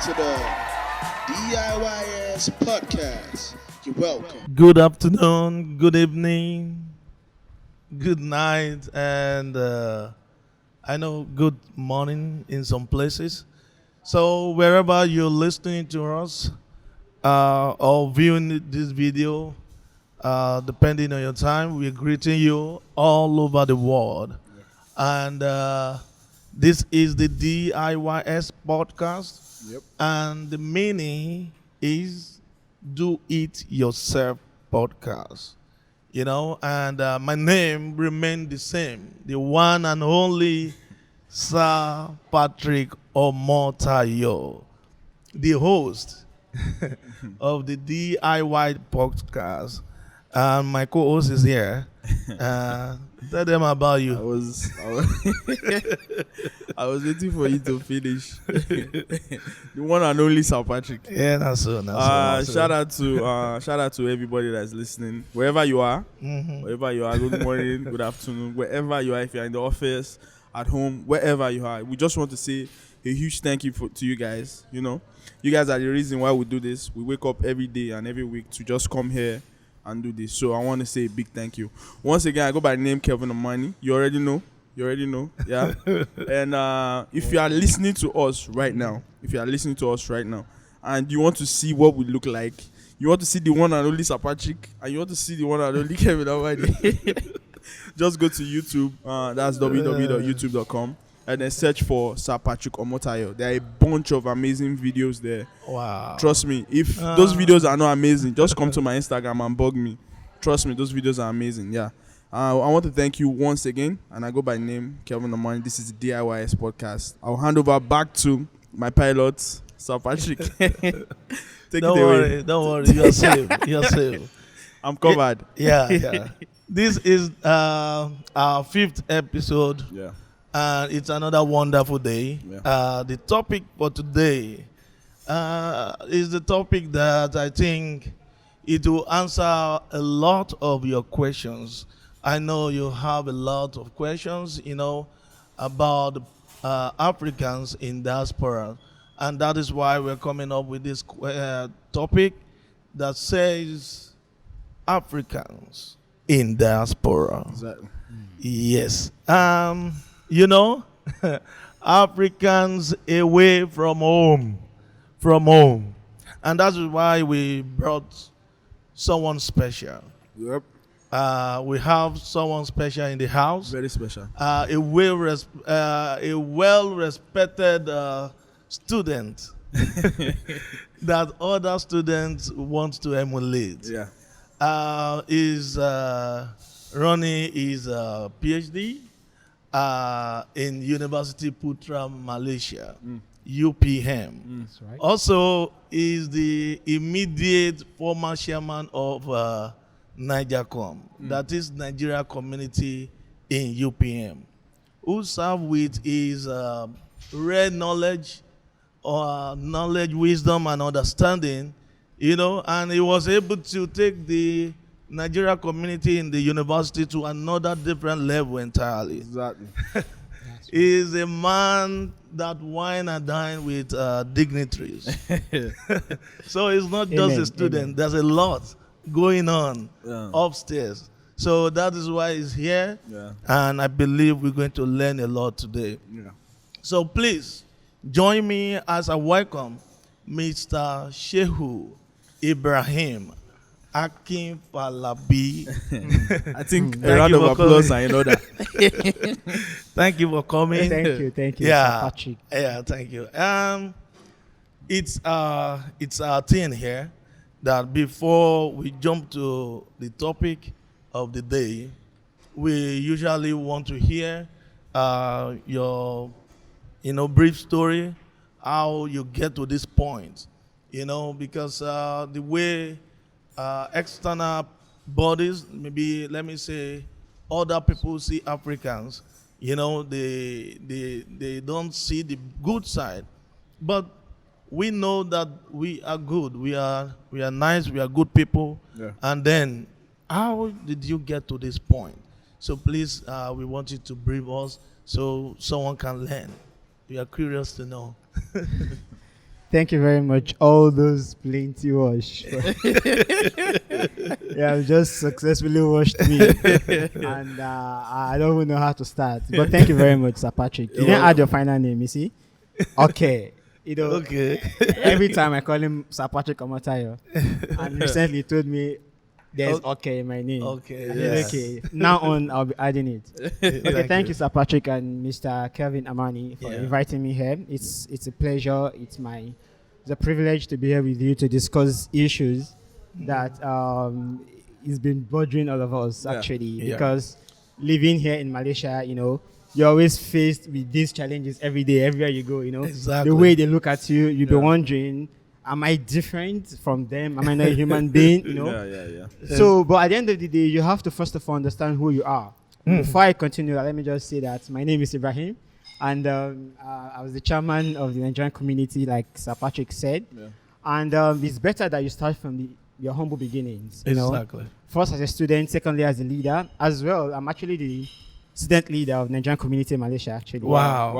to the DIYS podcast. You're welcome. Good afternoon, good evening, good night, and I know good morning in some places. So wherever you're listening to us or viewing this video, depending on your time, we're greeting you all over the world. And this is the DIYS podcast. Yep. And the meaning is Do It Yourself podcast. And my name remained the same. The one and only Sir Patrick Omotayo, the host of the DIY podcast. And my co-host is here. Tell them about you. I was waiting for you to finish. The one and only Sir Patrick. Yeah, that's so. Shout out to everybody that's listening, wherever you are. Wherever you are, good morning, good afternoon, wherever you are. If you're in the office, at home, wherever you are, we just want to say a huge thank you to you guys. You guys are the reason why we do this. We wake up every day and every week to just come here and do this. So I want to say a big thank you. Once again, I go by the name Kevin Omani. You already know, yeah. And if you are listening to us right now, and you want to see what we look like, you want to see the one and only Sir Patrick, and you want to see the one and only Kevin Omani, just go to YouTube. That's www.youtube.com. And then search for Sir Patrick Omotayo. There are a bunch of amazing videos there. Wow. Trust me, if those videos are not amazing, just come to my Instagram and bug me. Trust me, those videos are amazing. Yeah. I want to thank you once again. And I go by name Kelvin Omani. This is the DIYS podcast. I'll hand over back to my pilot, Sir Patrick. Take it away. Don't worry. You're safe. I'm covered. Yeah. This is our fifth episode. Yeah. And it's another wonderful day. Yeah. The topic for today is the topic that I think it will answer a lot of your questions. I know you have a lot of questions, about Africans in diaspora. And that is why we're coming up with this topic that says Africans in diaspora. Exactly. Yes. Africans away from home. And that's why we brought someone special. Yep. We have someone special in the house. Very special. A well-respected student that other students want to emulate. Yeah. Ronnie is a PhD in University Putra, Malaysia, UPM. That's right. Also, is the immediate former chairman of NigerCom, that is Nigeria Community in UPM, who served with his rare knowledge, wisdom, and understanding, and he was able to take the Nigeria community in the university to another different level entirely. Exactly. He is a man that wine and dine with dignitaries. So he's not just a student. Amen. There's a lot going on Yeah. upstairs. So that is why he's here. Yeah. And I believe we're going to learn a lot today. Yeah. So please join me as I welcome Mr. Sehu Ibrahim Akinfalabi. I think Thank a round you of for applause coming. and that. Thank you for coming. Thank you, Yeah. Sir Patrick. Yeah, thank you. It's our thing here that before we jump to the topic of the day, we usually want to hear your brief story, how you get to this point, because the way external bodies, maybe let me say other people see Africans, they don't see the good side. But we know that we are good. We are nice. We are good people. Yeah. And then, how did you get to this point? So please, we want you to brief us so someone can learn. We are curious to know. Thank you very much. All those plenty wash. Yeah, just successfully washed me, and I don't even know how to start. But thank you very much, Sir Patrick. You didn't add your final name, you see? Okay. You know, Okay. every time I call him Sir Patrick Omotayo, and recently he told me there's okay in my name. Okay. I said, Yes. okay. Now on, I'll be adding it. Okay, thank you, Sir Patrick and Mr. Kelvin Amani, for inviting me here. It's a pleasure. It's a privilege to be here with you to discuss issues that has been bothering all of us actually, because living here in Malaysia, you know, you're always faced with these challenges every day, everywhere you go. You know, Exactly. the way they look at you, you'll be wondering, am I different from them? Am I not a human being? You know. Yeah. So, but at the end of the day, you have to first of all understand who you are. Before I continue, let me just say that my name is Ibrahim, and I was the chairman of the Nigerian community, like Sir Patrick said. Yeah. And it's better that you start from your humble beginnings. You know? Exactly. First as a student, secondly as a leader. As well, I'm actually the student leader of Nigerian community in Malaysia, actually. Wow.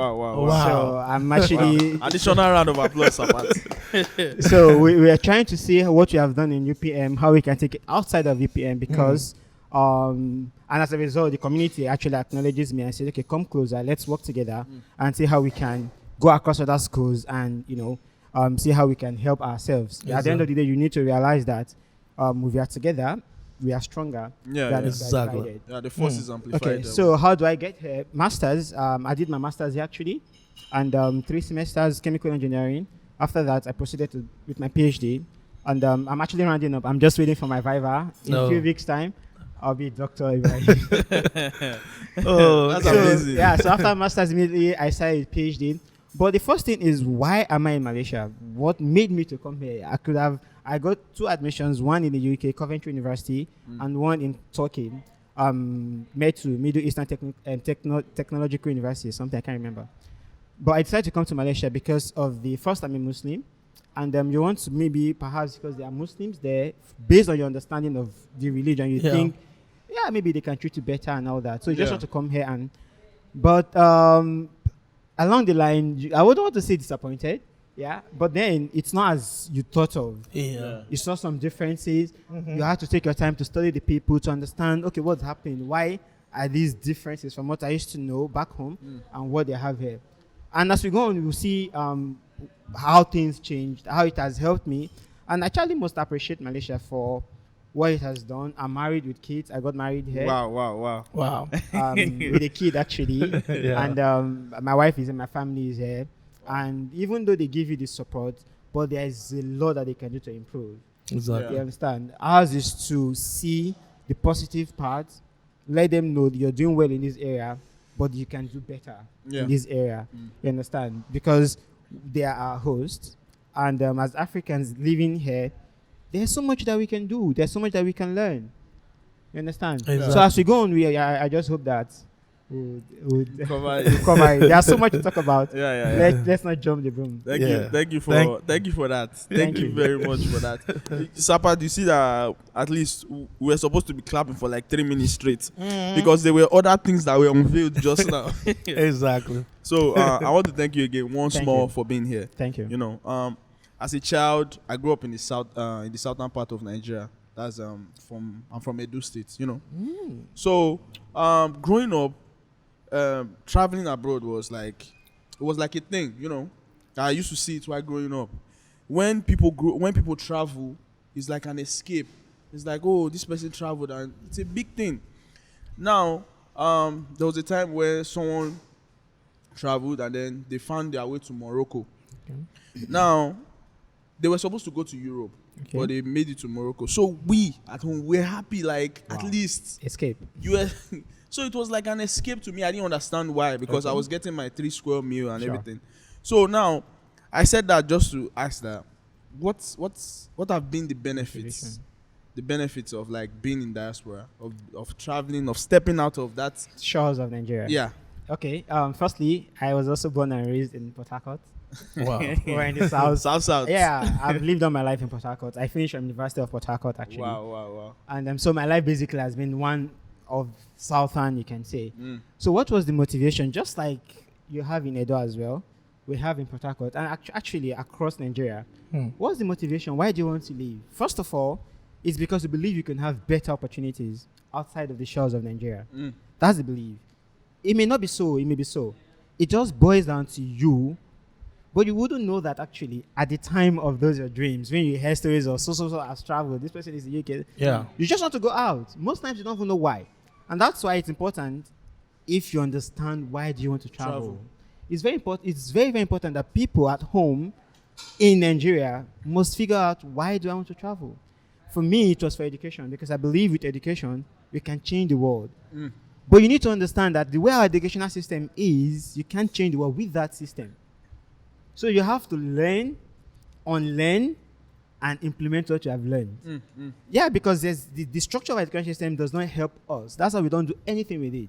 So I'm actually... Additional round of applause, Sapat. So we are trying to see what we have done in UPM, how we can take it outside of UPM, because and as a result, the community actually acknowledges me and says, okay, come closer, let's work together and see how we can go across other schools and, you know, see how we can help ourselves. At the end of the day, you need to realize that if we are together, we are stronger than if we are divided. Yeah, the force is amplified. Okay, so how do I get here? Masters, I did my masters here actually, and 3 semesters chemical engineering. After that, I proceeded with my PhD, and I'm actually rounding up. I'm just waiting for my viva. In a few weeks' time, I'll be Dr. Ibrahim. That's amazing. Yeah, so after masters, immediately I started PhD. But the first thing is, why am I in Malaysia? What made me to come here? I got 2 admissions, one in the UK, Coventry University, and one in Turkey, METU, Middle Eastern Technological University, something I can't remember. But I decided to come to Malaysia because of the first, I'm a Muslim, and you want to maybe, perhaps because there are Muslims there, based on your understanding of the religion, you think, maybe they can treat you better and all that. So you just want to come here but along the line, I wouldn't want to say disappointed. Yeah, but then it's not as you thought of. Yeah. You saw some differences. You had to take your time to study the people, to understand, okay, what's happening? Why are these differences from what I used to know back home and what they have here? And as we go on, we'll see how things changed, how it has helped me. And I actually must appreciate Malaysia for what it has done. I'm married with kids. I got married here. Wow. With a kid, actually. And my wife is here, my family is here. And even though they give you the support, but there is a lot that they can do to improve. Exactly. You understand? Ours is to see the positive part, let them know that you're doing well in this area, but you can do better in this area. You understand? Because they are our hosts, and as Africans living here, there's so much that we can do. There's so much that we can learn. You understand? Exactly. So as we go on, I just hope that we'll Cover cover it. There's so much to talk about. Yeah. Let's not jump the broom. Thank you for that. Thank you very much for that. Sapa, do you see that at least we were supposed to be clapping for like 3 minutes straight because there were other things that were unveiled just now. Exactly. So I want to thank you again once more for being here. Thank you. You know, as a child, I grew up in the southern part of Nigeria. That's I'm from Edo State. You know, so growing up. Traveling abroad was like a thing, you know. I used to see it while growing up. When people travel, it's like an escape. It's like, oh, this person traveled, and it's a big thing. Now, there was a time where someone traveled and then they found their way to Morocco. Okay. Now, they were supposed to go to Europe, but they made it to Morocco. So we at home, we're happy, like at least escape. So it was like an escape to me. I didn't understand why, because I was getting my 3 square meal and everything. So now, I said that just to ask that, what have been the benefits? The benefits of like being in diaspora, of traveling, of stepping out of that shores of Nigeria. Yeah. Okay. Firstly, I was also born and raised in Port Harcourt. Wow. We're in the south. South. Yeah, I've lived all my life in Port Harcourt. I finished from University of Port Harcourt, actually. Wow. And so my life basically has been one of Southern, you can say. So what was the motivation? Just like you have in Edo as well, we have in Port Harcourt, and actually across Nigeria. What's the motivation? Why do you want to leave? First of all, it's because you believe you can have better opportunities outside of the shores of Nigeria. That's the belief. It may not be so, it may be so. It just boils down to you, but you wouldn't know that actually at the time of those your dreams, when you hear stories of so has traveled, this person is in the UK. Yeah. You just want to go out. Most times you don't even know why. And that's why it's important if you understand why do you want to travel. It's very important. It's very, very important that people at home in Nigeria must figure out why do I want to travel. For me, it was for education, because I believe with education, we can change the world. But you need to understand that the way our educational system is, you can't change the world with that system. So you have to learn, unlearn, and implement what you have learned. Yeah, because there's the structure of our education system does not help us. That's why we don't do anything with it.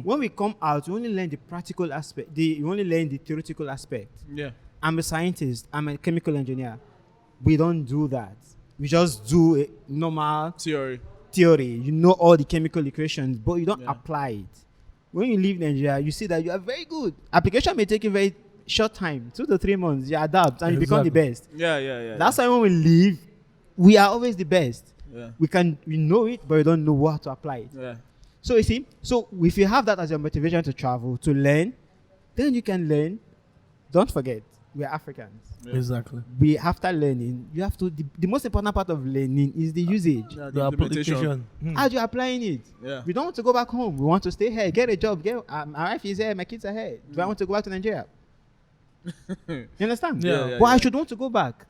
When we come out, we only learn the practical aspect. We only learn the theoretical aspect. Yeah. I'm a scientist. I'm a chemical engineer. We don't do that. We just do a normal Theory. You know all the chemical equations, but you don't apply it. When you leave Nigeria, you see that you are very good. Application may take you very short time, 2 to 3 months. You adapt and you become the best. Yeah. That's why when we leave, we are always the best. Yeah. We know it, but we don't know how to apply it. Yeah. So you see, if you have that as your motivation to travel, to learn, then you can learn. Don't forget, we are Africans. Yeah. Exactly. We after learning, you have to. The most important part of learning is the usage. Yeah, The application. How do you applying it? Yeah. We don't want to go back home. We want to stay here, get a job. My wife is here, my kids are here. Do I want to go back to Nigeria? You understand? Yeah. But I should want to go back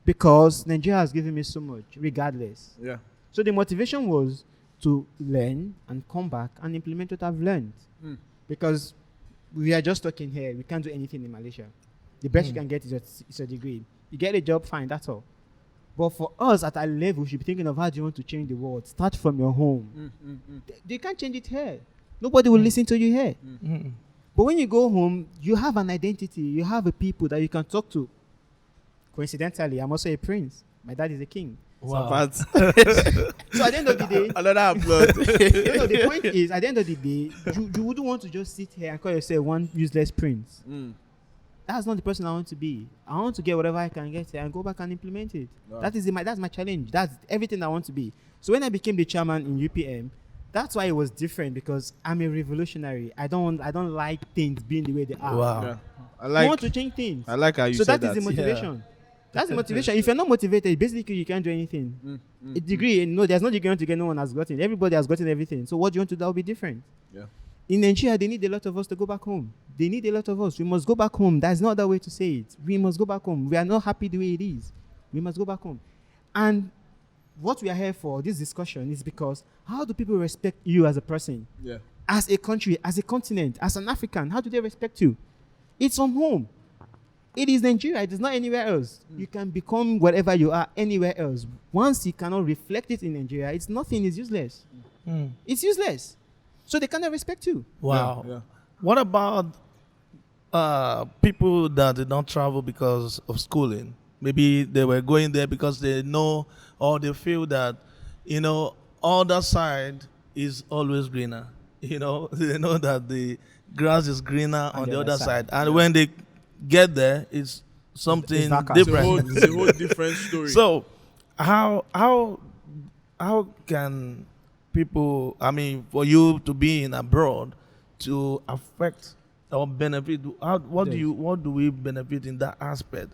because Nigeria has given me so much, regardless. Yeah. So the motivation was to learn and come back and implement what I've learned. Because we are just talking here. We can't do anything in Malaysia. The best you can get is a degree. You get a job, fine, that's all. But for us at our level, we should be thinking of how do you want to change the world. Start from your home. You can't change it here. Nobody will listen to you here. But when you go home, you have an identity. You have a people that you can talk to. Coincidentally, I'm also a prince. My dad is a king. Wow. So at the end of the day, Another upload. the point is, at the end of the day, you wouldn't want to just sit here and call yourself one useless prince. That's not the person I want to be. I want to get whatever I can get here and go back and implement it. Wow. That's my challenge. That's everything I want to be. So when I became the chairman in UPM, that's why it was different, because I'm a revolutionary. I don't like things being the way they are. Wow. Yeah. I want to change things. I like how you So said that is the motivation. Yeah. That's the motivation. If you're not motivated, basically you can't do anything. A degree, no, there's no degree you want to get. No one has gotten. Everybody has gotten everything. So what do you want to do that will be different? Yeah. In Nigeria, they need a lot of us to go back home. They need a lot of us. We must go back home. There's no other way to say it. We must go back home. We are not happy the way it is. We must go back home. And what we are here for, this discussion, is because how do people respect you as a person? Yeah. As a country, as a continent, as an African? How do they respect you? It's from home. It is Nigeria. It is not anywhere else. You can become whatever you are anywhere else. Once you cannot reflect it in Nigeria, it's nothing. It's useless. It's useless. So they cannot respect you. Wow. Yeah. What about people that did not travel because of schooling? Maybe they were going there because they know or they feel that, other side is always greener. They know that the grass is greener on the other side. And when they get there, it's something different. It's a whole different story. So, how can people, for you to be in abroad to affect or benefit, what do we benefit in that aspect?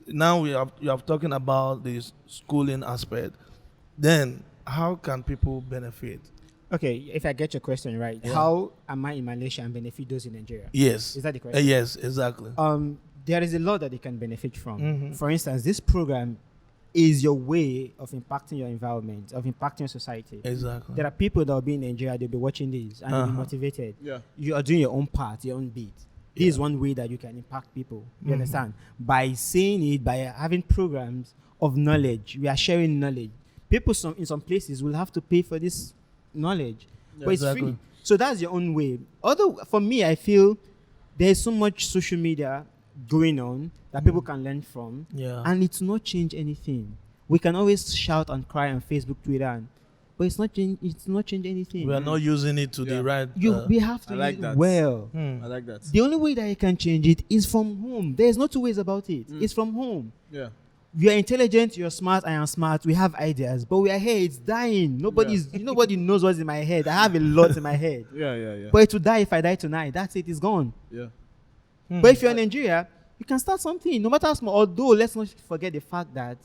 Now you have talking about this schooling aspect. Then how can people benefit? Okay, if I get your question right, how am I in Malaysia and benefit those in Nigeria? Yes. Is that the question? Yes, exactly. There is a lot that they can benefit from. For instance, this program is your way of impacting your environment, of impacting your society. Exactly. There are people that will be in Nigeria, they'll be watching this and they'll be motivated. Yeah. You are doing your own part, your own bit. This is one way that you can impact people. You understand? By saying it, by having programs of knowledge, we are sharing knowledge. People in some places will have to pay for this knowledge, but it's free. So that's your own way. Although for me, I feel there's so much social media going on that people can learn from, and it's not change anything. We can always shout and cry on Facebook, Twitter, and but it's not changing anything. We are not using it to Yeah. the right. We have to I like use that. it well. I like that. The only way that you can change it is from home. There's no two ways about it. It's from home. Yeah. You're intelligent, you're smart, I am smart. We have ideas, but we are here. It's dying. Nobody knows what's in my head. I have a lot in my head, Yeah. but it will die if I die tonight. That's it. It's gone. Yeah. But if you're in Nigeria, you can start something, no matter how small. Although, let's not forget the fact that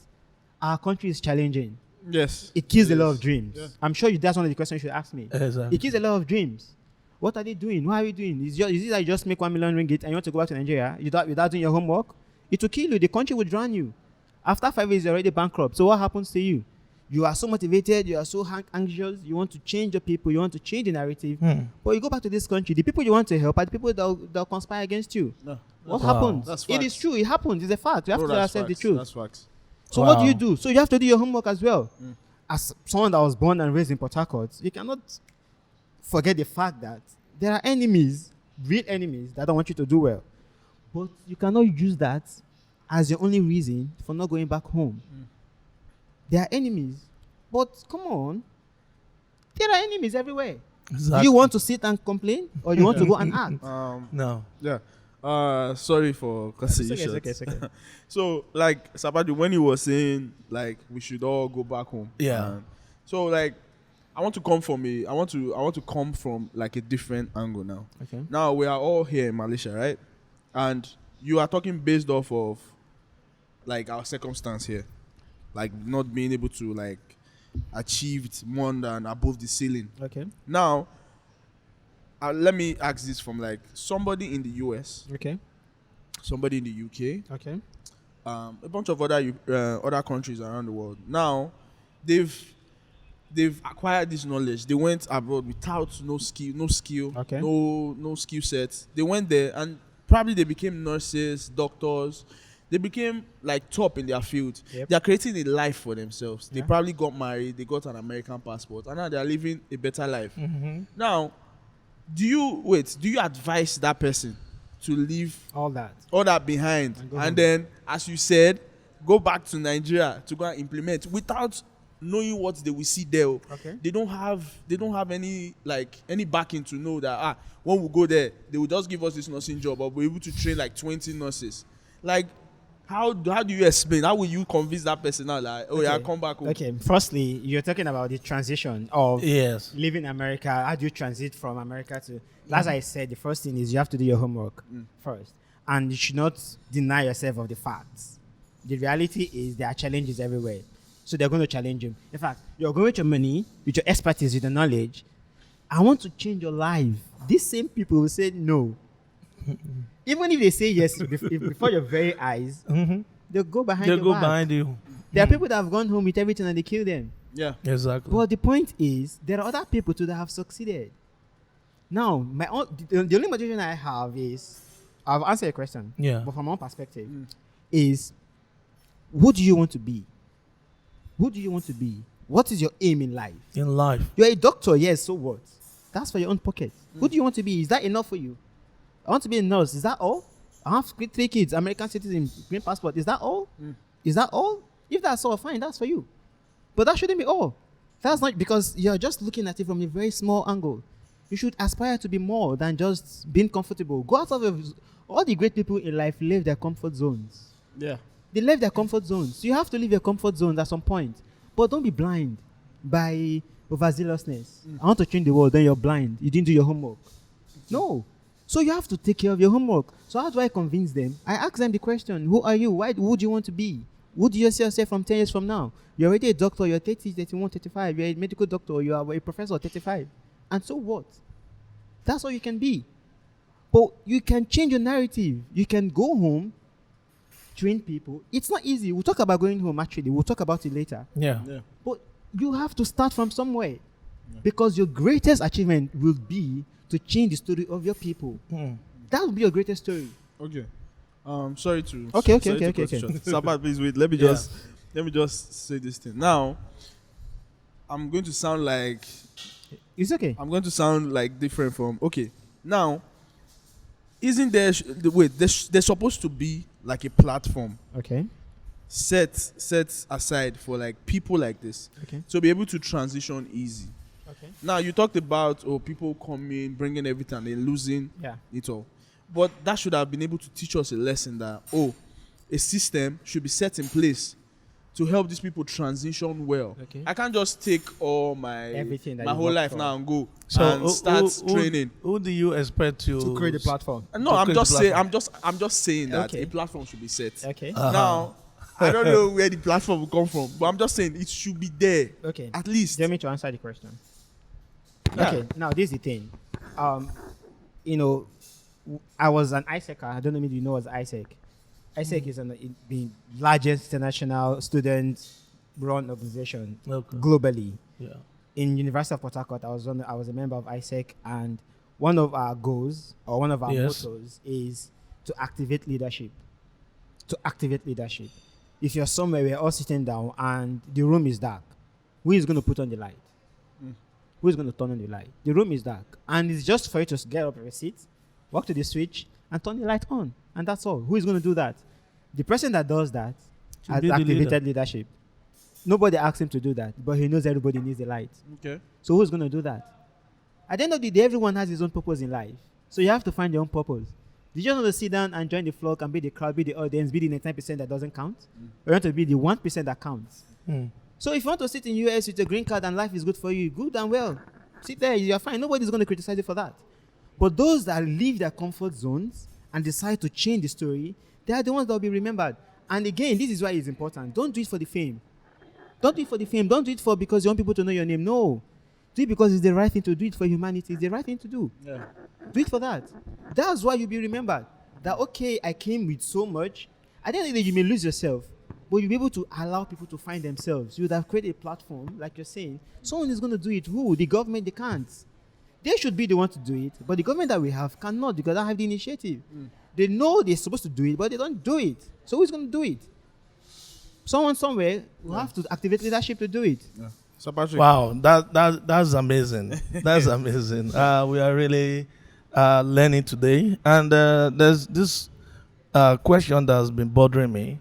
our country is challenging. Yes. It kills a lot of dreams. Yeah. I'm sure that's one of the questions you should ask me. Exactly. It kills a lot of dreams. What are they doing? What are we doing? Is it that you just make 1 million ringgit and you want to go back to Nigeria without doing your homework? It will kill you. The country will drown you. After 5 years, you're already bankrupt. So what happens to you? You are so motivated. You are so anxious. You want to change your people. You want to change the narrative. But you go back to this country. The people you want to help are the people that conspire against you. No. What Wow. happens? That's It is facts. true. It happens. It's a fact. You have Bro, to that's accept the facts. truth. That's facts. So what do Wow. you do? So you have to do your homework as well. As someone that was born and raised in Port Harcourt, you cannot forget the fact that there are enemies, real enemies, that don't want you to do well. But you cannot use that as your only reason for not going back home. There are enemies. But come on, there are enemies everywhere. Exactly. Do you want to sit and complain, or you want to go and act? No. Yeah. Sorry for cutting you It's short. okay, it's okay. So, like, Sabadi, when he was saying, like, we should all go back home. Yeah. So, like, I want to come from like a different angle now. Okay. Now we are all here in Malaysia, right? And you are talking based off of like our circumstance here, like not being able to like achieve more than above the ceiling. Okay. Now, let me ask this from like somebody in the US, Okay. somebody in the UK, Okay. a bunch of other countries around the world. Now, they've acquired this knowledge. They went abroad without no skill, Okay. no skill sets. They went there and probably they became nurses, doctors. They became like top in their field. Yep. They are creating a life for themselves. They Yeah. probably got married. They got an American passport, and now they are living a better life. Now, do you advise that person to leave All that. all that behind And go and home. then, as you said, go back to Nigeria to go and implement without knowing what they will see there? Okay. They don't have any backing to know that when we go there they will just give us this nursing job, or we're able to train like 20 nurses. Like, how do you explain? How will you convince that person now, like, yeah, come back home? Okay. Firstly, you're talking about the transition of Yes. living America. How do you transit from America to? As I said, the first thing is you have to do your homework first, and you should not deny yourself of the facts. The reality is there are challenges everywhere, so they're going to challenge you. In fact, you're going with your money, with your expertise, with the knowledge. I want to change your life. These same people will say no. Even if they say yes before your very eyes, they'll go behind They'll your go back. behind you. There are people that have gone home with everything and they kill them. Yeah. Exactly. But the point is, there are other people too that have succeeded. Now, the only motivation I have is, I've answered your question, Yeah. but from my own perspective, is who do you want to be? Who do you want to be? What is your aim in life? In life. You're a doctor, yes, so what? That's for your own pocket. Who do you want to be? Is that enough for you? I want to be a nurse. Is that all? I have 3 kids, American citizen, green passport. Is that all? Is that all? If that's all, fine, that's for you. But that shouldn't be all. That's not, because you're just looking at it from a very small angle. You should aspire to be more than just being comfortable. Go out of all the great people in life leave their comfort zones. Yeah. They left their comfort zones. You have to leave your comfort zone at some point. But don't be blind by overzealousness. I want to change the world, then you're blind. You didn't do your homework. No. So you have to take care of your homework. So how do I convince them? I ask them the question, who are you? Who do you want to be? Who do you see yourself from 10 years from now? You're already a doctor, you're 30, 31, 35. You're a medical doctor, you are a professor, 35. And so what? That's all you can be. But you can change your narrative. You can go home, train people. It's not easy. We'll talk about going home, actually. We'll talk about it later. Yeah. Yeah. But you have to start from somewhere. Because your greatest achievement will be to change the story of your people. That will be your greatest story. Okay. Sorry to Okay. Sabat, please wait. Let me just say this thing. Now, I'm going to sound like different from. Okay. Now, isn't there? There's supposed to be like a platform Okay. set aside for like people like this Okay. to be able to transition easy. Okay. Now you talked about people coming, bringing everything, and then losing Yeah. it all. But that should have been able to teach us a lesson that a system should be set in place to help these people transition well. Okay. I can't just take all Everything that my you whole worked life for. now and go So and start training. Who do you expect To create a platform. No, to I'm create just the saying. platform? I'm just saying that Okay. a platform should be set. Okay. Now, I don't know where the platform will come from, but I'm just saying it should be there Okay. at least. Do you want me to answer the question? Yeah. Okay. Now this is the thing. You know, I was an ISEC. I don't know if you know what ISEC. ISEC is the largest international student-run organization Okay. globally. Yeah. In University of Port Harcourt, I was a member of ISEC, and one of our goals or one of our Yes. mottos is to activate leadership. To activate leadership. If you're somewhere, we're all sitting down and the room is dark, who is going to put on the light? Who is going to turn on the light? The room is dark, and it's just for you to get up from your seat, walk to the switch, and turn the light on, and that's all. Who is going to do that? The person that does that Should has be the activated leader. leadership. Nobody asks him to do that, but he knows everybody needs the light. Okay. So who's going to do that? At the end of the day, everyone has his own purpose in life. So you have to find your own purpose. Did you want to sit down and join the flock and be the crowd, be the audience, be the 99% that doesn't count? Or you want to be the 1% that counts? Mm. So if you want to sit in US with a green card and life is good for you, good and well. Sit there, you're fine. Nobody's going to criticize you for that. But those that leave their comfort zones and decide to change the story, they are the ones that will be remembered. And again, this is why it's important. Don't do it for the fame. Don't do it for the fame. Don't do it for because you want people to know your name. No. Do it because it's the right thing to do. It for humanity. It's the right thing to do. Yeah. Do it for that. That's why you'll be remembered. That, okay, I came with so much. At the end of the day, you may lose yourself, but you'll be able to allow people to find themselves. You would have created a platform, like you're saying. Someone is going to do it. Who? The government, they can't. They should be the one to do it, but the government that we have cannot because they don't have the initiative. They know they're supposed to do it, but they don't do it. So who's going to do it? Someone somewhere will have to activate leadership to do it. So Patrick. Wow, that's amazing. That's amazing. We are really learning today, and there's this question that has been bothering me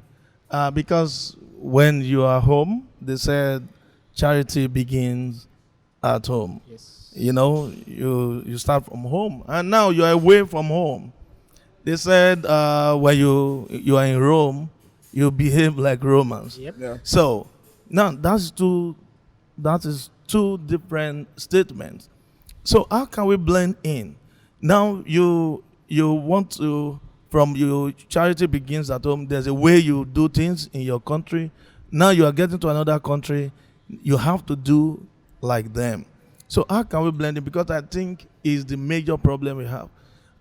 because when you are home, they said charity begins at home. Yes. You know, you start from home, and now you are away from home. They said when you are in Rome, you behave like Romans. Yep. Yeah. So now that is two different statements. So how can we blend in? Now you want to, from your charity begins at home, there's a way you do things in your country. Now you are getting to another country, you have to do like them. So how can we blend it? Because I think is the major problem we have.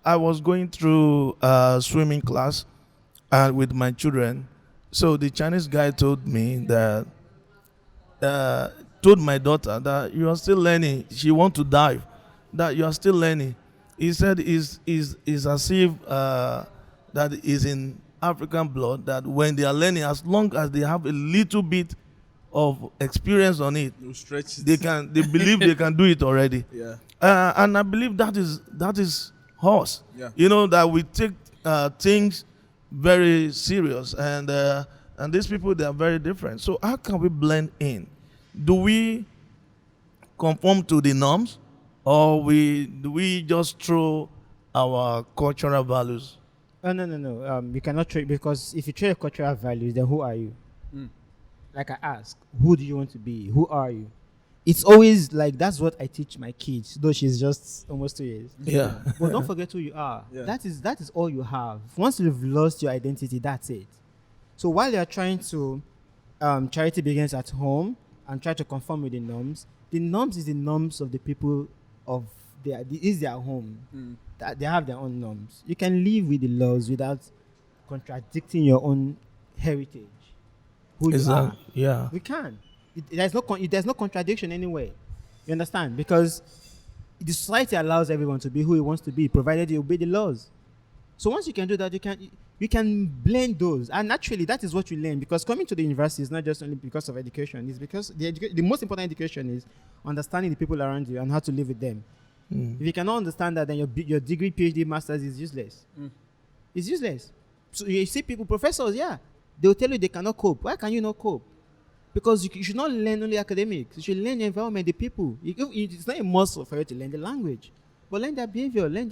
I was going through a swimming class with my children. So the Chinese guy told me that, told my daughter that you are still learning. She wants to dive, that you are still learning. He said is as if that is in African blood, that when they are learning, as long as they have a little bit of experience on it, You stretch it. they believe they can do it already. Yeah. And I believe that is us. Yeah. You know, that we take things very serious, and these people, they are very different. So how can we blend in? Do we conform to the norms, or do we just throw our cultural values? Oh, no. You cannot trade, because if you trade cultural values, then who are you? Like I ask, who do you want to be? Who are you? It's always like, that's what I teach my kids, though she's just almost 2 years. Yeah. But don't forget who you are. Yeah. That is all you have. Once you've lost your identity, that's it. So while you're trying to, charity begins at home and try to conform with the norms is the norms of the people of their home. That they have their own norms. You can live with the laws without contradicting your own heritage. Who you are. Yeah. We can. There's no contradiction anywhere. You understand? Because the society allows everyone to be who he wants to be, provided you obey the laws. So once you can do that, you can blend those. And naturally, that is what you learn. Because coming to the university is not just only because of education. It's because the most important education is understanding the people around you and how to live with them. If you cannot understand that, then your degree, PhD, masters is useless. It's useless. So you see people, professors, yeah. They'll tell you they cannot cope. Why can you not cope? Because you should not learn only academics. You should learn the environment, the people. It's not a must for you to learn the language, but learn their behavior, learn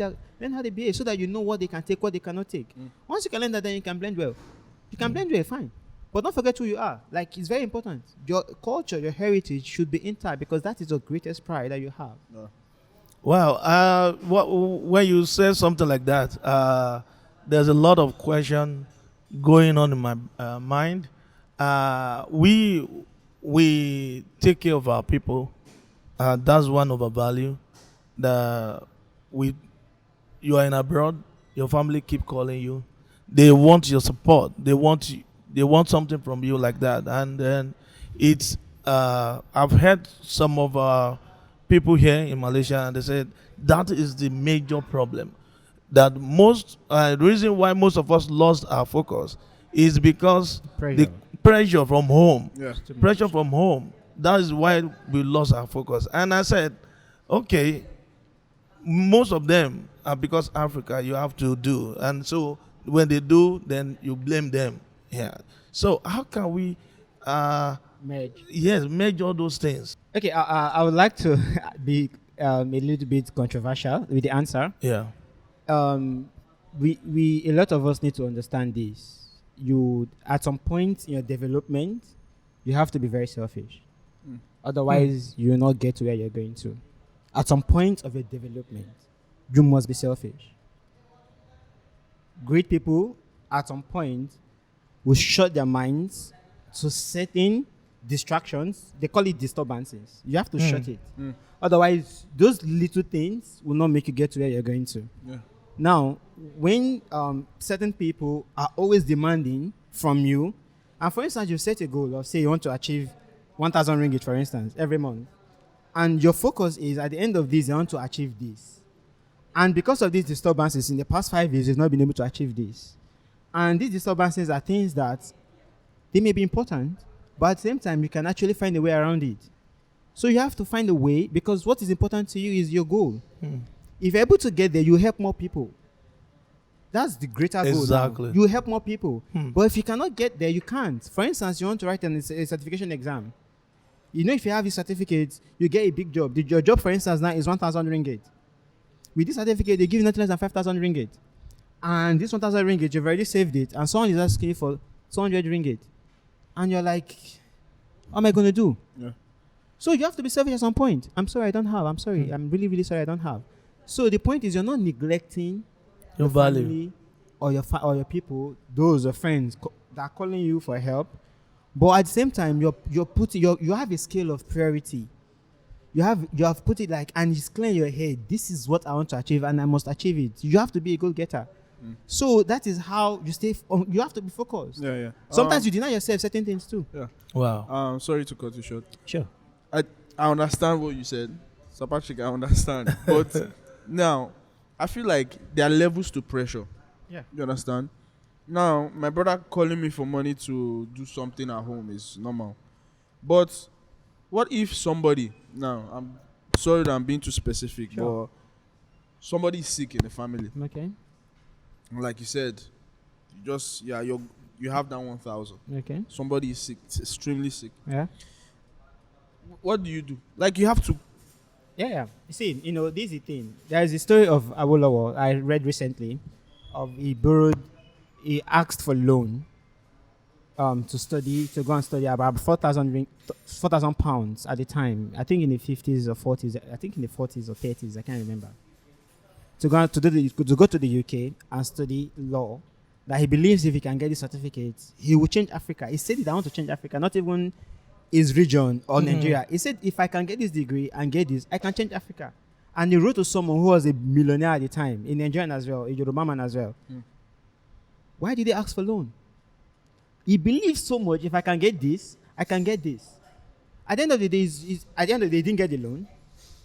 how they behave, so that you know what they can take, what they cannot take. Once you can learn that, then you can blend well. You can blend well, fine. But don't forget who you are. Like, it's very important. Your culture, your heritage should be intact, because that is your greatest pride that you have. No. Wow. When you say something like that, there's a lot of question going on in my mind. We take care of our people. That's one of our value. You are in abroad. Your family keep calling you. They want your support. They want something from you like that. And then it's. I've heard some of our people here in Malaysia, and they said that is the major problem. That the reason why most of us lost our focus is because the pressure from home. Yeah. Pressure from home. That is why we lost our focus. And I said, okay, most of them are because Africa you have to do. And so when they do, then you blame them. Yeah. So how can we merge all those things? Okay, I would like to be a little bit controversial with the answer. Yeah. We a lot of us need to understand this. You, at some point in your development, you have to be very selfish. Otherwise, you will not get to where you're going to. At some point of your development, you must be selfish. Great people, at some point, will shut their minds to certain distractions. They call it disturbances. You have to shut it. Otherwise, those little things will not make you get to where you're going to. Yeah. Now, when certain people are always demanding from you, and for instance, you set a goal of, say, you want to achieve 1,000 ringgit, for instance, every month, and your focus is, at the end of this, I want to achieve this. And because of these disturbances, in the past 5 years, you've not been able to achieve this. And these disturbances are things that they may be important, but at the same time, you can actually find a way around it. So you have to find a way, because what is important to you is your goal. If you're able to get there, you help more people. That's the greater goal. Exactly. You help more people. But if you cannot get there, you can't. For instance, you want to write a certification exam. You know, if you have this certificate, you get a big job. Your job, for instance, now is 1,000 ringgit. With this certificate, they give you nothing less than 5,000 ringgit. And this 1,000 ringgit, you've already saved it, and someone is asking you for 200 ringgit. And you're like, what am I going to do? Yeah. So you have to be selfish at some point. I'm sorry, I don't have. I'm sorry. I'm really, really sorry, I don't have. So the point is, you're not neglecting Your value. family or your people, those your friends that are calling you for help. But at the same time, you have a scale of priority. You have put it like, and it's clear in your head, this is what I want to achieve and I must achieve it. You have to be a goal-getter. So that is how you stay. You have to be focused. Yeah, yeah. Sometimes you deny yourself certain things too. Yeah. Wow. Sorry to cut you short. Sure. I understand what you said, Sir Patrick. I understand, but now I feel like there are levels to pressure. Yeah. You understand? Now, my brother calling me for money to do something at home is normal, but what if somebody? Now, I'm sorry that I'm being too specific, Sure. but somebody is sick in the family. Okay. Like you said, you have that 1,000. Okay. Somebody is sick, extremely sick. Yeah. What do you do? Like, you have to. Yeah. You see, this is the thing. There is a story of Awolowo I read recently. He asked for loan to go and study about 4,000 pounds at the time. I think in the 50s or 40s. I think in the 40s or 30s. I can't remember. To go to the UK and study law. That he believes if he can get the certificate, he will change Africa. He said, I want to change Africa, not even his region or Nigeria. He said, if I can get this degree and get this, I can change Africa. And he wrote to someone who was a millionaire at the time, a Nigerian as well, a Yoruba man as well. Why did he ask for loan? He believes so much, if I can get this, I can get this. At the end of the day, he didn't get the loan.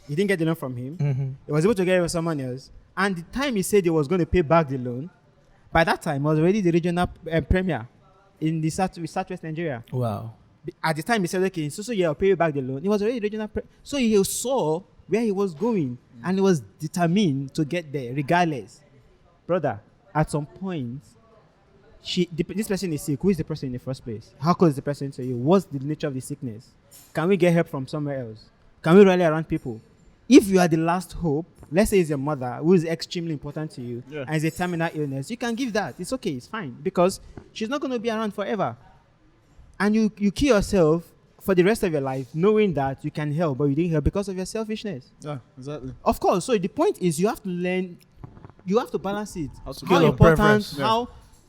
He didn't get the loan from him. He was able to get it from someone else. And the time he said he was going to pay back the loan, by that time, he was already the regional premier in the Southwest Nigeria. Wow. At the time, he said, okay, so I'll pay you back the loan. He was already regional premier. So he saw where he was going, and he was determined to get there, regardless. Brother, at some point, this person is sick. Who is the person in the first place? How close is the person to you? What's the nature of the sickness? Can we get help from somewhere else? Can we rally around people? If you are the last hope, let's say it's your mother who is extremely important to you and is a terminal illness, you can give that. It's okay, it's fine, because she's not going to be around forever. And you kill yourself for the rest of your life knowing that you can help, but you didn't help because of your selfishness. Yeah, exactly. Of course. So the point is you have to learn, you have to balance it. How important, preference.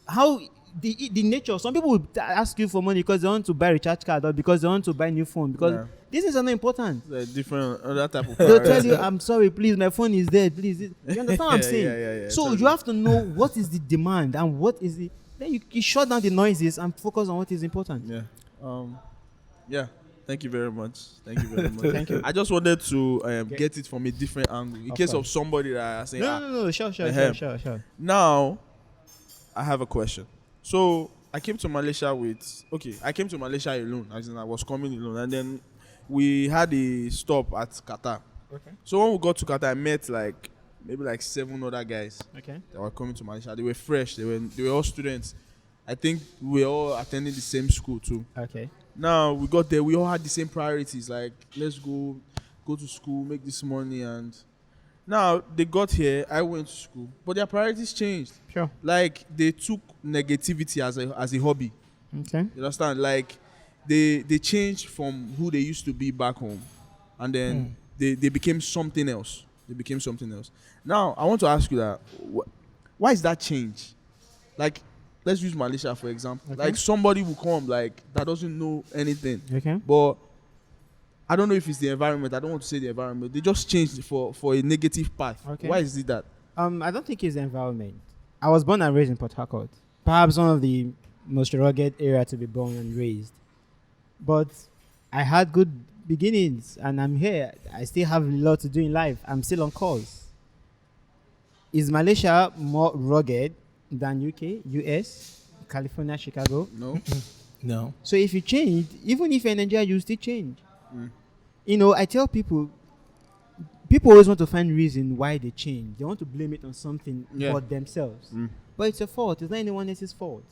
how the nature. Some people will ask you for money because they want to buy a recharge card or because they want to buy a new phone, because this is not important. Different other type of They'll tell you, I'm sorry, please, my phone is dead, please. You understand what I'm saying? Yeah, so you have to know what is the demand and what is the, then you shut down the noises and focus on what is important. Yeah. Thank you very much. Thank you very much. Thank you. I just wanted to get it from a different angle in case of somebody that I say. No, sure. Now, I have a question. So I came to Malaysia alone, as in I was coming alone, and then we had a stop at Qatar. Okay. So when we got to Qatar, I met maybe 7 other guys Okay. that were coming to Malaysia. They were fresh. They were all students. I think we were all attending the same school too. Okay. Now we got there, we all had the same priorities. Like, let's go to school, make this money, and now they got here. I went to school, but their priorities changed. Sure. Like, they took negativity as a hobby. Okay. You understand? Like, they changed from who they used to be back home, and then they became something else. Now I want to ask you that why is that change? Like, let's use Malaysia for example. Okay. Like, somebody will come that doesn't know anything. Okay. But I don't know if it's the environment. I don't want to say the environment. They just changed it for a negative path. Okay. Why is it that? I don't think it's the environment. I was born and raised in Port Harcourt. Perhaps one of the most rugged area to be born and raised. But I had good beginnings and I'm here. I still have a lot to do in life. I'm still on course. Is Malaysia more rugged than UK, US, California, Chicago? No. No. So if you change, even if you're in Nigeria, you still change. I tell people always want to find reason why they change. They want to blame it on something but themselves. But it's your fault. It's not anyone else's fault.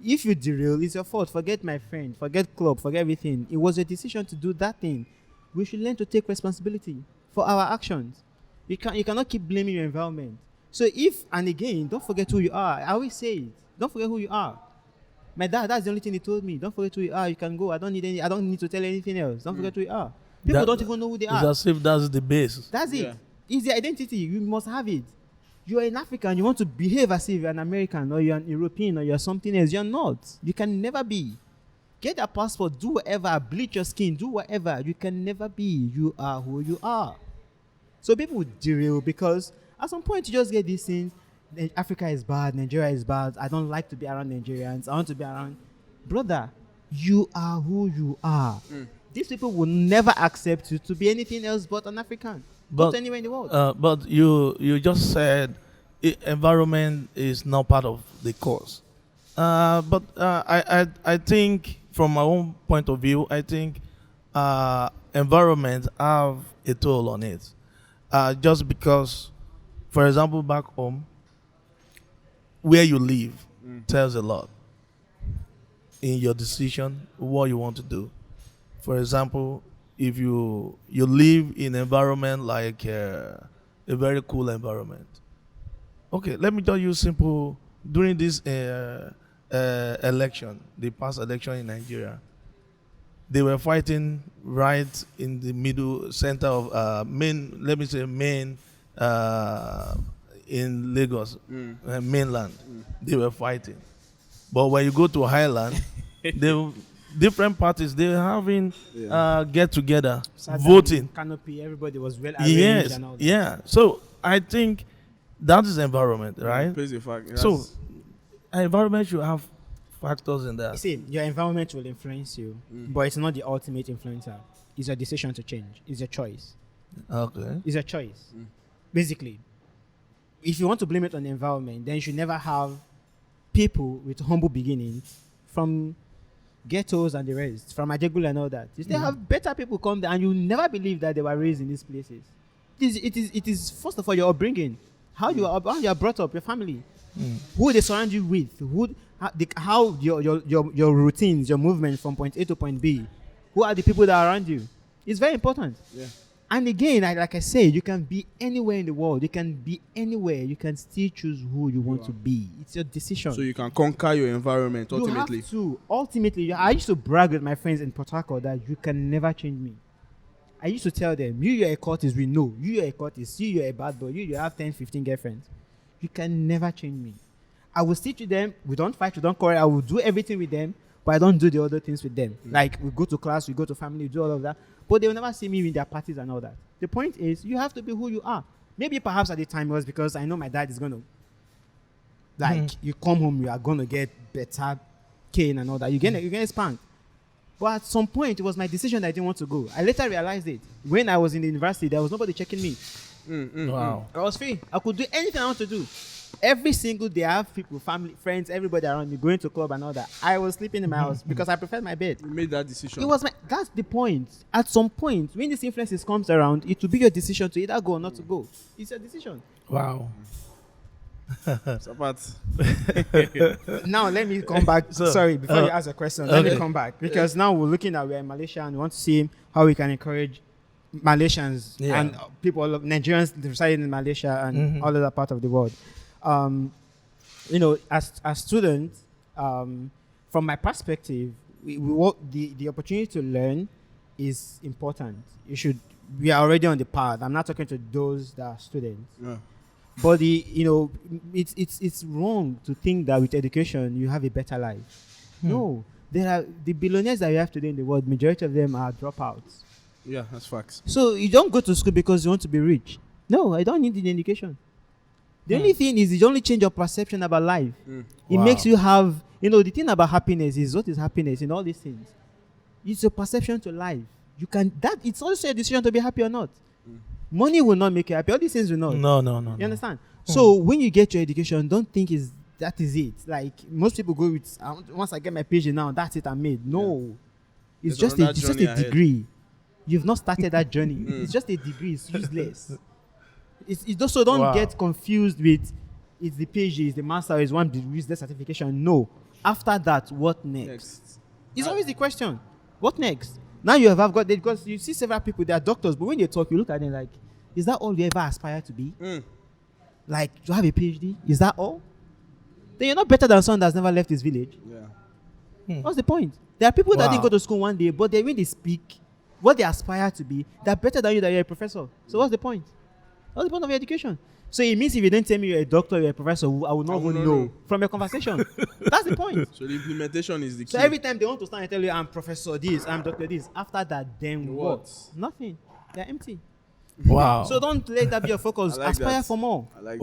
If you derail, it's your fault. Forget my friend. Forget club. Forget everything. It was a decision to do that thing. We should learn to take responsibility for our actions. You cannot keep blaming your environment. So and again, don't forget who you are. I always say it. Don't forget who you are. My dad, that's the only thing he told me. Don't forget who you are. You can go. I don't need to tell anything else. Don't forget who you are. People don't even know who they are. It's as if that's the base. That's it. Yeah. It's the identity. You must have it. You are an African. You want to behave as if you're an American or you're an European or you're something else. You're not. You can never be. Get a passport. Do whatever. Bleach your skin. Do whatever. You can never be. You are who you are. So people would derail because at some point you just get these things. Africa is bad. Nigeria is bad. I don't like to be around Nigerians. I want to be around. Brother, you are who you are. These people will never accept you to be anything else but an African. Not anywhere in the world. But you just said environment is not part of the cause. But I think from my own point of view, I think environment have a toll on it. Just because, for example, back home, where you live tells a lot in your decision what you want to do. For example, if you live in an environment like a very cool environment. Okay, let me tell you simple. During this election, the past election in Nigeria, they were fighting right in the middle center of main in Lagos, mainland. They were fighting. But when you go to Highland, different parties, they were having get together, voting. Canopy, everybody was well arranged. Yes, and all that. yeah. So I think that is environment, right? Crazy fact. So environment should have factors in that. You see, your environment will influence you, but it's not the ultimate influencer. It's a decision to change. It's a choice. Okay. It's a choice. Basically, if you want to blame it on the environment, then you should never have people with humble beginnings from ghettos and the rest, from Ajegula and all that. You still have better people come there, and you never believe that they were raised in these places. It is first of all your upbringing, how you are brought up, your family, who they surround you with, how your routines, your movement from point A to point B. Who are the people that are around you? It's very important. Yeah. And again, like I said, you can be anywhere in the world. You can be anywhere. You can still choose who you want to be. It's your decision. So you can conquer your environment ultimately. You have to. Ultimately, I used to brag with my friends in Port Harcourt that you can never change me. I used to tell them, you're a cultist, we know. You're a cultist, you're a bad boy. You have 10, 15 girlfriends. You can never change me. I will stick to them. We don't fight, we don't quarrel. I will do everything with them, but I don't do the other things with them. Like, we go to class, we go to family, we do all of that. But they will never see me in their parties and all that. The point is, you have to be who you are. Maybe perhaps at the time it was because I know my dad is going to, like, you come home, you are going to get better cane and all that. You're going to expand. But at some point, it was my decision that I didn't want to go. I later realized it. When I was in the university, there was nobody checking me. Wow. I was free. I could do anything I want to do. Every single day, I have people, family, friends, everybody around me going to club and all that. I was sleeping in my house because I preferred my bed. You made that decision. It was that's the point. At some point, when this influences comes around, it will be your decision to either go or not to go. It's your decision. Wow. Now let me come back. Sorry, before you ask a question, let me come back because now we're looking at we're in Malaysia and we want to see how we can encourage Malaysians and people, Nigerians residing in Malaysia and all other part of the world. You know, as students, from my perspective, the opportunity to learn is important. We are already on the path. I'm not talking to those that are students. Yeah. But it's wrong to think that with education you have a better life. No, there are the billionaires that you have today in the world. Majority of them are dropouts. Yeah, that's facts. So you don't go to school because you want to be rich. No, I don't need the education. The only thing is, it only change your perception about life. It makes you have, the thing about happiness is, what is happiness in all these things? It's your perception to life. It's also a decision to be happy or not. Money will not make you happy. All these things will not. No. You understand? So when you get your education, don't think that is it. Like most people go with, once I get my PhD now, that's it, I'm made. No. It's just a degree. You've not started that journey. It's just a degree. It's useless. It's also don't get confused with it's the PhD, it's the master, it's one degree, the certification. No. After that, what next? It's always the question. What next? Now you have got that because you see several people, they are doctors, but when they talk, you look at them like, is that all you ever aspire to be? Like, to have a PhD? Is that all? Then you're not better than someone that's never left his village. Yeah. What's the point? There are people that didn't go to school one day, but when they speak, what they aspire to be, they're better than you, that you're a professor. So what's the point? What's the point of your education? So it means if you don't tell me you're a doctor, you're a professor, I will not even know from your conversation. That's the point. So the implementation is the key. So every time they want to stand and tell you, I'm professor this, I'm doctor this, after that, then what? Nothing. They're empty. Wow. So don't let that be your focus. Like Aspire that. for more. I like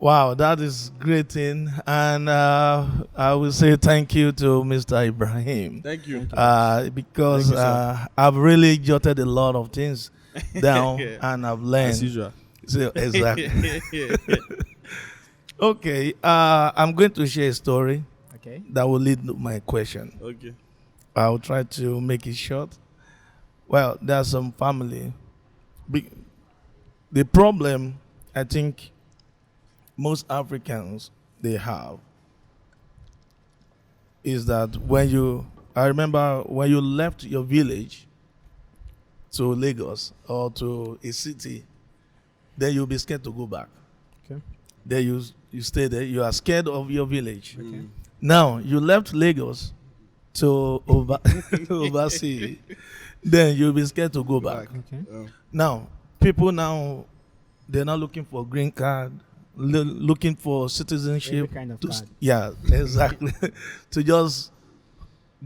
Wow, that is great thing. And I will say thank you to Mr. Ibrahim. Thank you. Because Thank you, I've really jotted a lot of things down and I've learned. As usual. So, exactly. Okay, I'm going to share a story that will lead to my question. Okay. I'll try to make it short. Well, there's some family. The problem, I think, most Africans they have is that I remember when you left your village to Lagos or to a city, then you'll be scared to go back. Okay. Then you stay there. You are scared of your village. Okay. Now you left Lagos to overseas. Then you'll be scared to go back. Okay. Now people they're not looking for green card, looking for citizenship. Every kind of card. Yeah, exactly. To just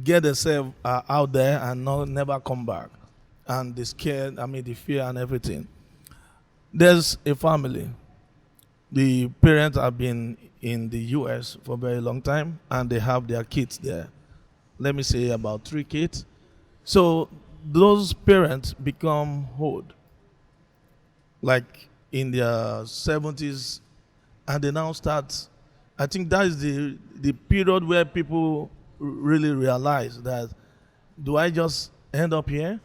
get themselves out there and never come back. And the fear and everything. There's a family. The parents have been in the US for a very long time and they have their kids there. Let me say about 3 kids. So those parents become old, like in their 70s, and they now start, I think that is the period where people really realize that, do I just end up here?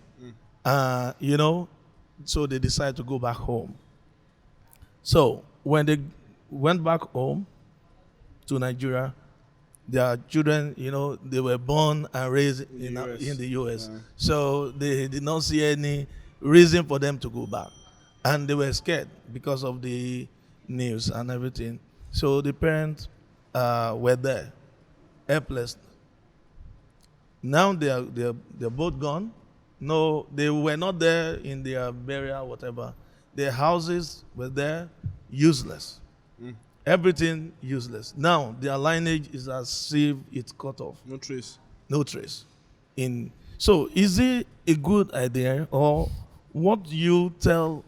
So they decide to go back home. So when they went back home to Nigeria, their children, they were born and raised in the US. Yeah. So they did not see any reason for them to go back. And they were scared because of the news and everything. So the parents were there, helpless. Now they're both gone. No, they were not there in their burial, whatever. Their houses were there, useless. Everything useless. Now their lineage is as if it's cut off. No trace. No trace. So is it a good idea, or what do you tell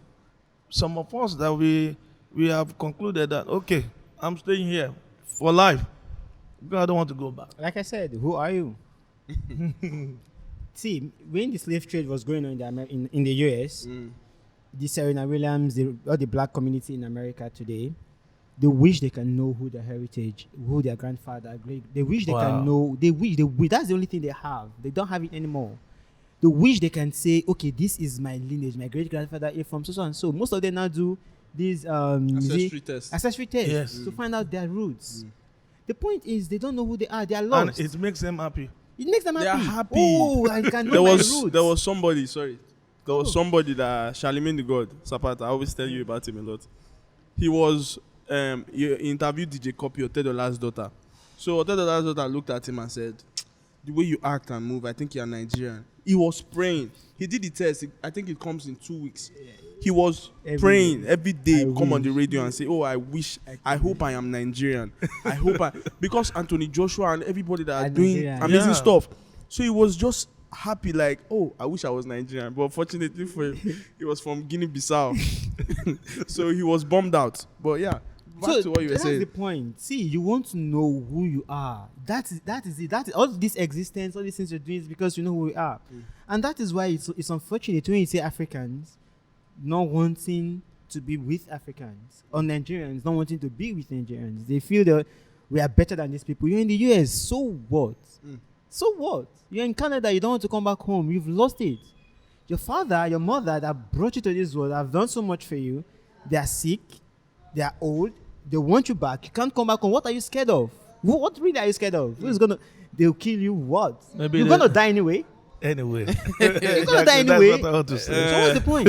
some of us that we have concluded that, okay, I'm staying here for life because I don't want to go back? Like I said, who are you? See, when the slave trade was going on in the US, the Serena Williams, all the black community in America today, they wish they can know who their heritage, who their grandfather, they wish they can know. They wish. That's the only thing they have. They don't have it anymore. They wish they can say, okay, this is my lineage. My great grandfather is from so and so. Most of them now do these Ancestry tests. Yes. To find out their roots. The point is, they don't know who they are. They are lost. And it makes them happy. It makes them happy. They are happy. Oh, I can know my roots. There was somebody that Charlemagne the God, Zapata, I always tell you about him a lot. He interviewed DJ Copy, Otedola's daughter. So Otedola's daughter looked at him and said, the way you act and move, I think you're Nigerian. He was praying. He did the test. I think it comes in 2 weeks. He was praying every day, come on the radio and say, oh, I hope I am Nigerian. Because Anthony Joshua and everybody that are doing amazing stuff. So he was just happy, like, oh, I wish I was Nigerian. But fortunately for him, he was from Guinea-Bissau. So he was bummed out. But yeah, back to what you were saying. That's the point. See, you want to know who you are. That is it. All this existence, all these things you're doing is because you know who we are. And that is why it's unfortunate when you say Africans not wanting to be with Africans, or Nigerians not wanting to be with Nigerians. They feel that we are better than these people. You're in the US, so what? So what? You're in Canada, you don't want to come back home. You've lost it. Your father, your mother that brought you to this world have done so much for you. They are sick. They are old. They want you back. You can't come back home. What are you scared of? What really are you scared of? Who's gonna? They'll kill you. What? Maybe you're gonna die anyway. Anyway. You're gonna die anyway. That's what I want to say. So what's the point?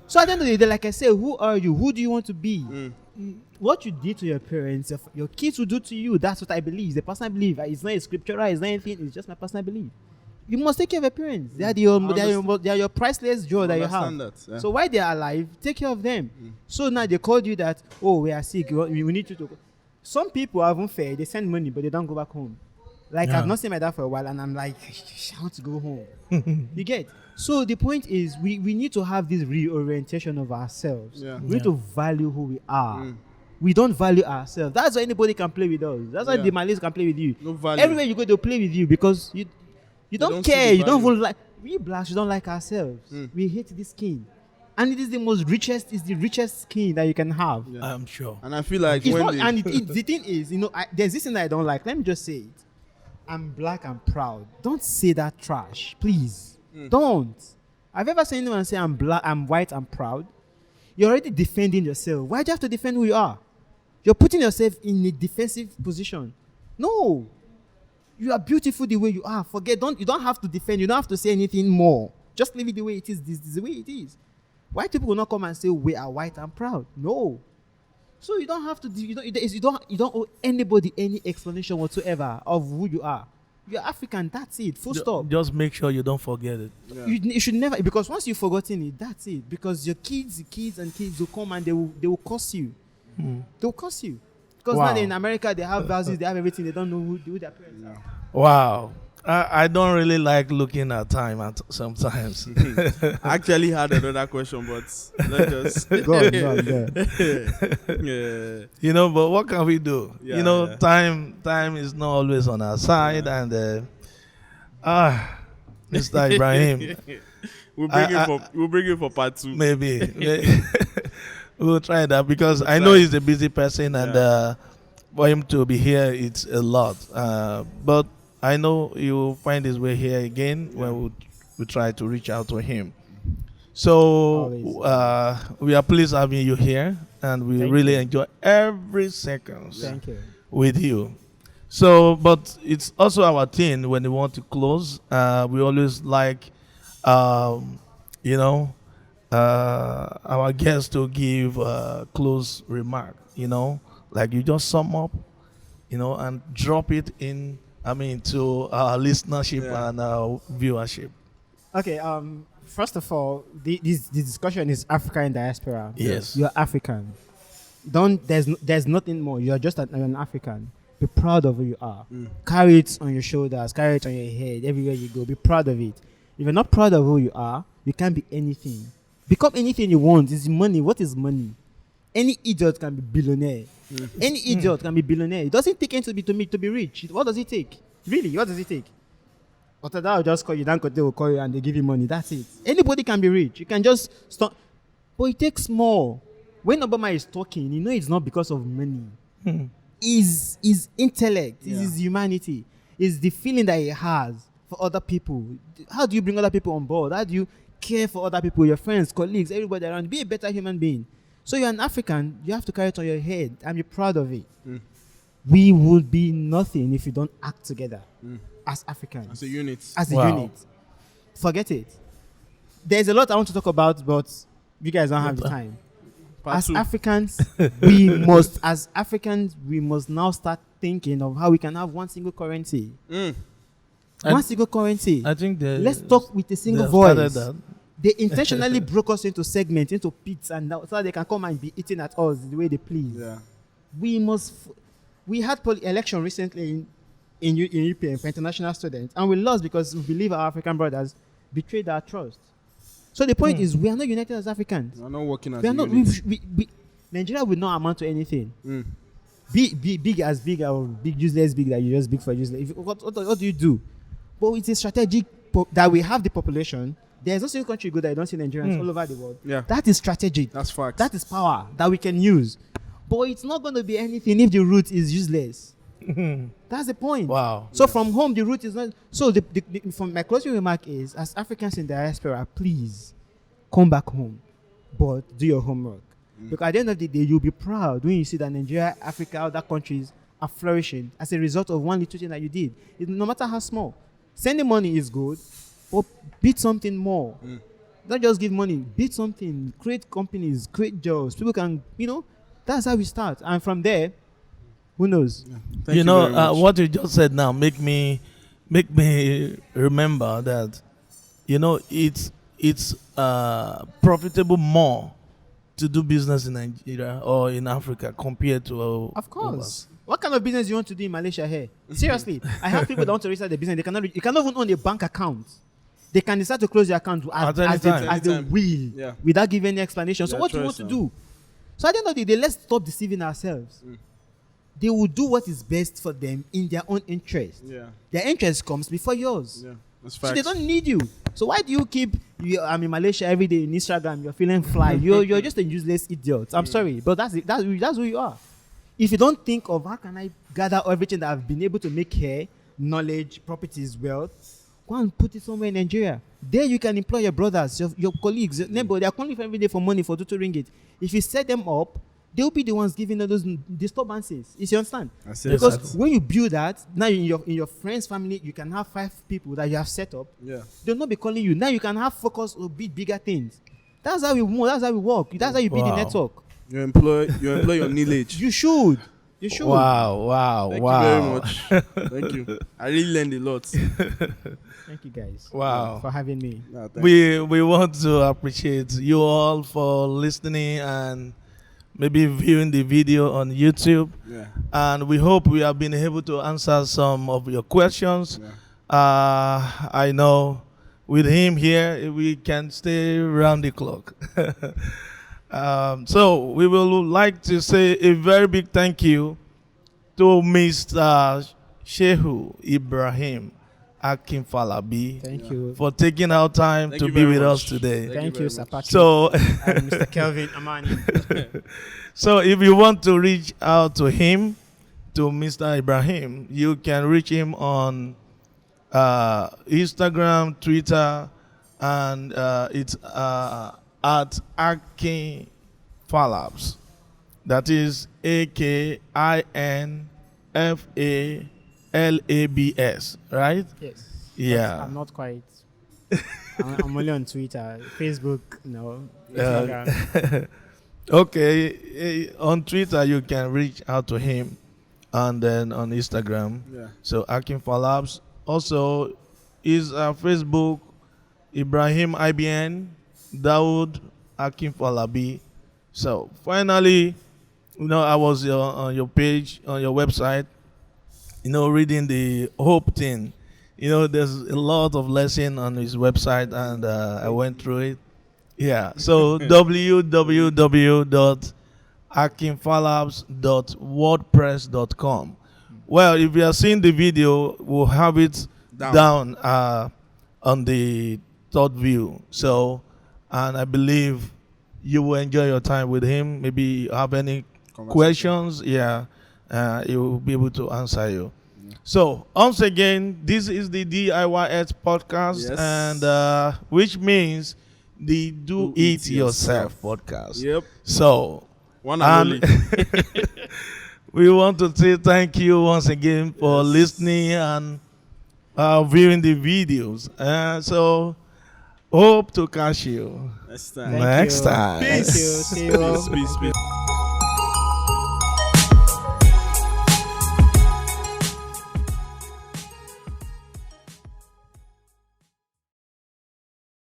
So at the end of the day, like I said, who are you? Who do you want to be? What you did to your parents, your kids will do to you. That's what I believe. It's the personal belief. It's not a scriptural. It's not anything. It's just my personal belief. You must take care of your parents. They are your priceless joy that you have. That, yeah. So while they are alive, take care of them. So now they called you that, oh, we are sick. We need you to go. Some people are unfair. They send money, but they don't go back home. Like, I've not seen my dad for a while, and I'm like, I want to go home. You get? So the point is, we need to have this reorientation of ourselves. We need to value who we are. We don't value ourselves. That's why anybody can play with us. That's why the Malays can play with you. No value. Everywhere you go, they'll play with you because you don't care. You don't even like. We blacks, we don't like ourselves. We hate this skin. And it is the richest skin that you can have. Yeah. I'm sure. And I feel like the thing is, there's this thing that I don't like. Let me just say it. I'm black and proud. Don't say that trash, please. Don't. I've ever seen anyone say I'm black, I'm white, I'm proud. You're already defending yourself. Why do you have to defend who you are? You're putting yourself in a defensive position. No. You are beautiful the way you are. You don't have to defend. You don't have to say anything more. Just leave it the way it is. This is the way it is. White people will not come and say we are white and proud. No. So you don't have to. You don't owe anybody any explanation whatsoever of who you are. You're African. That's it. Full stop. Just make sure you don't forget it. Yeah. You should never, because once you've forgotten it, that's it. Because your kids will come and they will curse you. They will curse you. Because now in America they have values, they have everything. They don't know who their parents are. Wow. I don't really like looking at time sometimes. I actually had another question, but let's just Go on. Yeah. But what can we do? Time is not always on our side, and Mr. Ibrahim, we'll bring you for part 2. maybe we'll try that because I know he's a busy person, and for him to be here, it's a lot. But I know he will find his way here again when we try to reach out to him. So we are pleased having you here, and we really enjoy every second with you. So, but it's also our thing when we want to close. We always like, um, you know, our guests to give close remark. Like you just sum up, and drop it in. I mean, to our listenership Yeah. and our viewership. Okay. First of all, this discussion is Africa in diaspora. Yes. You're African. Don't there's nothing more. You're just an African. Be proud of who you are. Carry it on your shoulders. Carry it on your head everywhere you go. Be proud of it. If you're not proud of who you are, you can't be anything. Become anything you want. It's money. What is money? Any idiot can be billionaire. Any idiot can be billionaire. It doesn't take anything to be rich. What does it take? Really? What does it take? Otada will just call you. Dankote will call you and they give you money. That's it. Anybody can be rich. You can just stop. But it takes more. When Obama is talking, it's not because of money. Is his intellect, is his humanity, is the feeling that he has for other people. How do you bring other people on board? How do you care for other people, your friends, colleagues, everybody around? Be a better human being. So you're an African, you have to carry it on your head and be proud of it. We would be nothing if we don't act together as Africans. As a unit. As a Wow. unit. Forget it. There's a lot I want to talk about, but you guys don't have the time. Part As two. Africans, we must now start thinking of how we can have one single currency. Mm. One single currency. I think Let's talk with a single they started voice. that. They intentionally broke us into segments, into pits, and now, so that they can come and be eating at us the way they please. Yeah. We had election recently in European for international students, and we lost because we believe our African brothers betrayed our trust. So the point is, we are not united as Africans. We're not working as We a are not. unit. Nigeria will not amount to anything. Mm. Be big as big or big useless big that you just big for useless. What do you do? But it's a strategic that we have the population. There's no single country good that you don't see Nigerians all over the world. Yeah. That is strategic. That's fact. That is power that we can use. But it's not going to be anything if the root is useless. That's the point. Wow. So from home, the root is not. So from my closing remark is, as Africans in diaspora, please come back home, but do your homework. Because at the end of the day, you'll be proud when you see that Nigeria, Africa, other countries are flourishing as a result of one little thing that you did. No matter how small. Sending money is good, but beat something more. Don't just give money. Beat something. Create companies. Create jobs. People can, that's how we start. And from there, who knows? Thank you very much. What you just said now make me remember that it's profitable more to do business in Nigeria or in Africa compared to Of course. What kind of business do you want to do in Malaysia here? Seriously, I have people that want to register the business. You cannot even own a bank account. They can decide to close your account At any time. as they will, Yeah. without giving any explanation. So Their what do you want choice, to do? So at the end of the day, let's stop deceiving ourselves. They will do what is best for them in their own interest. Yeah. Their interest comes before yours. Yeah. That's So fact. they don't need you. So why do you keep? I'm in Malaysia every day in Instagram. You're feeling fly. You're just a useless idiot. I'm sorry, but that's who you are. If you don't think of how can I gather everything that I've been able to make here, knowledge, properties, wealth, go and put it somewhere in Nigeria. There you can employ your brothers, your colleagues, your neighbor. They are calling for every day for money for 2 ringgit. If you set them up, they'll be the ones giving all those disturbances. You understand? That's it. Because Yes, when you build that, now in your friends' family, you can have 5 people that you have set up. Yeah. They'll not be calling you. Now you can have focus on bigger things. That's how we move. That's how we work. That's how you build the Wow. network. You employ your knowledge. You should. You should. Wow. Thank you very much. Thank you. I really learned a lot. Thank you guys. Wow. For having me. Yeah, thank you. We want to appreciate you all for listening and maybe viewing the video on YouTube. Yeah. And we hope we have been able to answer some of your questions. Yeah. I know with him here, we can stay round the clock. So we will like to say a very big thank you to Mr. Sehu Ibrahim Akinfalabi Thank you. for taking our time Thank to you be very with us much. today. Thank Thank you you, very Sir much. Patrick. So, And Mr. Kelvin Amani. so if you want to reach out to him, to Mr. Ibrahim, you can reach him on Instagram, Twitter, and it's at Akinfalabs. That is AKINFALABS. Labs, right? Yes. Yeah. I'm not quite. I'm only on Twitter, Facebook, Uh, Instagram. okay. On Twitter, you can reach out to him, and then on Instagram. Yeah. So Akinfalabs. Also, is Facebook Ibrahim IBN Dawood Akinfalabi. So finally, I was on your page, on your website, reading the hope thing. There's a lot of lesson on his website, and I went through it. Yeah. So www.akinfalabs.wordpress.com. Well, if you are seeing the video, we'll have it down on the third view. So, and I believe you will enjoy your time with him. Maybe you have any questions. Yeah, he will be able to answer you. So, once again, this is the DIYS podcast, Yes. and which means the Do It Yourself podcast. Yep. So, One and only. we want to say thank you once again for listening and viewing the videos. So, hope to catch you Next time. Thank next you. time. Thank you. See you. Peace.